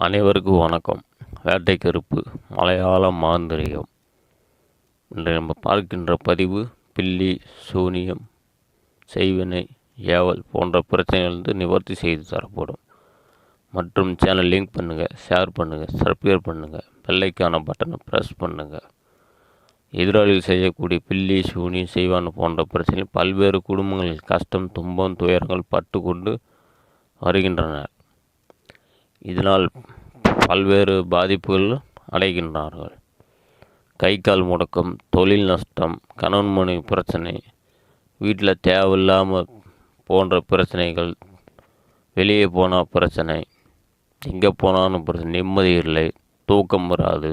அனைவருக்கும் வணக்கம். வேட்டை கருப்பு மலையாள மாந்திரீகம். இன்று நம்ம பார்க்கின்ற பதிவு பில்லி, சூனியம், செய்வினை, ஏவல் போன்ற பிரச்சனைகளிலிருந்து நிவர்த்தி செய்து தரப்படும். மற்றும் சேனல் லிங்க் பண்ணுங்கள், ஷேர் பண்ணுங்கள், சப்ஸ்கிரைப் பண்ணுங்கள், பெல்லைக்கான பட்டனை ப்ரெஸ் பண்ணுங்கள். எதிராளிகள் செய்யக்கூடிய பில்லி, சூனியம், செய்வான் போன்ற பிரச்சனைகள் பல்வேறு குடும்பங்களில் கஷ்டம், துன்பம், துயரங்கள் பட்டு கொண்டு வருகின்றனர். இதனால் பல்வேறு பாதிப்புகள் அடைகின்றார்கள். கை கால் முடக்கம், தொழில் நஷ்டம், கணவன் மனைவி பிரச்சனை, வீட்டில் தேவையில்லாமல் போன்ற பிரச்சனைகள், வெளியே போனால் பிரச்சனை, எங்கே போனாலும் பிரச்சனை, நிம்மதி இல்லை, தூக்கம் வராது,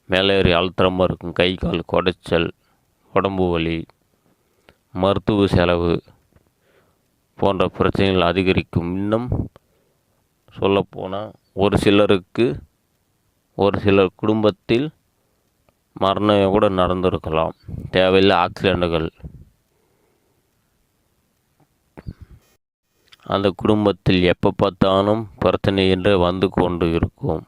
மேலேறி அழுத்தமாக இருக்கும், கை கால் குடைச்சல், உடம்பு வலி, மருத்துவ செலவு போன்ற பிரச்சனைகள் அதிகரிக்கும். இன்னும் சொல்லப்போனால் ஒரு சிலர் குடும்பத்தில் மரணம் கூட நடந்திருக்கலாம். தேவையில்லை ஆக்சிடென்ட்டுகள் அந்த குடும்பத்தில் எப்போ பார்த்தாலும் பிரச்சனை என்று வந்து கொண்டு இருக்கும்.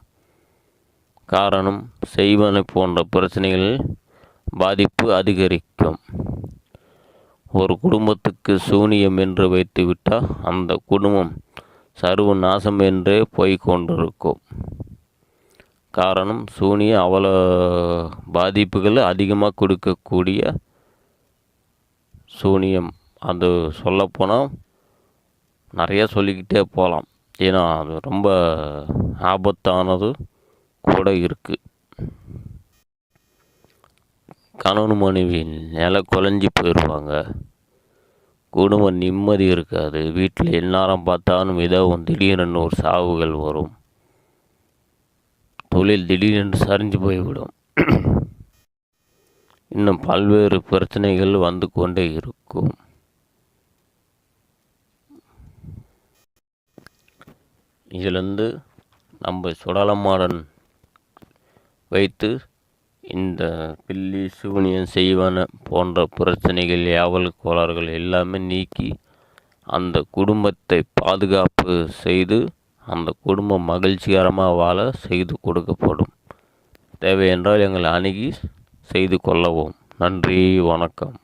காரணம் செய்வனை போன்ற பிரச்சனைகள் பாதிப்பு அதிகரிக்கும். ஒரு குடும்பத்துக்கு சூனியம் என்று வைத்துவிட்டால் அந்த குடும்பம் சர்வ நாசம் என்றே போய் கொண்டிருக்கும். காரணம் சூனியம் அவ்வளோ பாதிப்புகள் அதிகமாக கொடுக்கக்கூடிய சூனியம். அது சொல்லப்போனால் நிறையா சொல்லிக்கிட்டே போகலாம். ஏன்னா அது ரொம்ப ஆபத்தானது கூட இருக்குது. கணவன் மனைவி நில குலைஞ்சி போயிடுவாங்க. குடும்பம் நிம்மதி இருக்காது. வீட்டில் எந்நேரம் பார்த்தாலும் ஏதோ திடீரென்று ஒரு சாவுகள் வரும். தொழில் திடீரென்று சரிஞ்சு போய்விடும். இன்னும் பல்வேறு பிரச்சனைகள் வந்து கொண்டே இருக்கும். இதிலிருந்து நம்ம சுடலமாடன் வைத்து இந்த பில்லி, சூனியம், செய்வன போன்ற பிரச்சனைகள், ஏவல் கோளாறுகள் எல்லாமே நீக்கி அந்த குடும்பத்தை பாதுகாப்பு செய்து அந்த குடும்பம் மகிழ்ச்சிகரமாக வாழ செய்து கொடுக்கப்படும். தேவை என்றால் எங்களை அணுகி செய்து கொள்ளவும். நன்றி, வணக்கம்.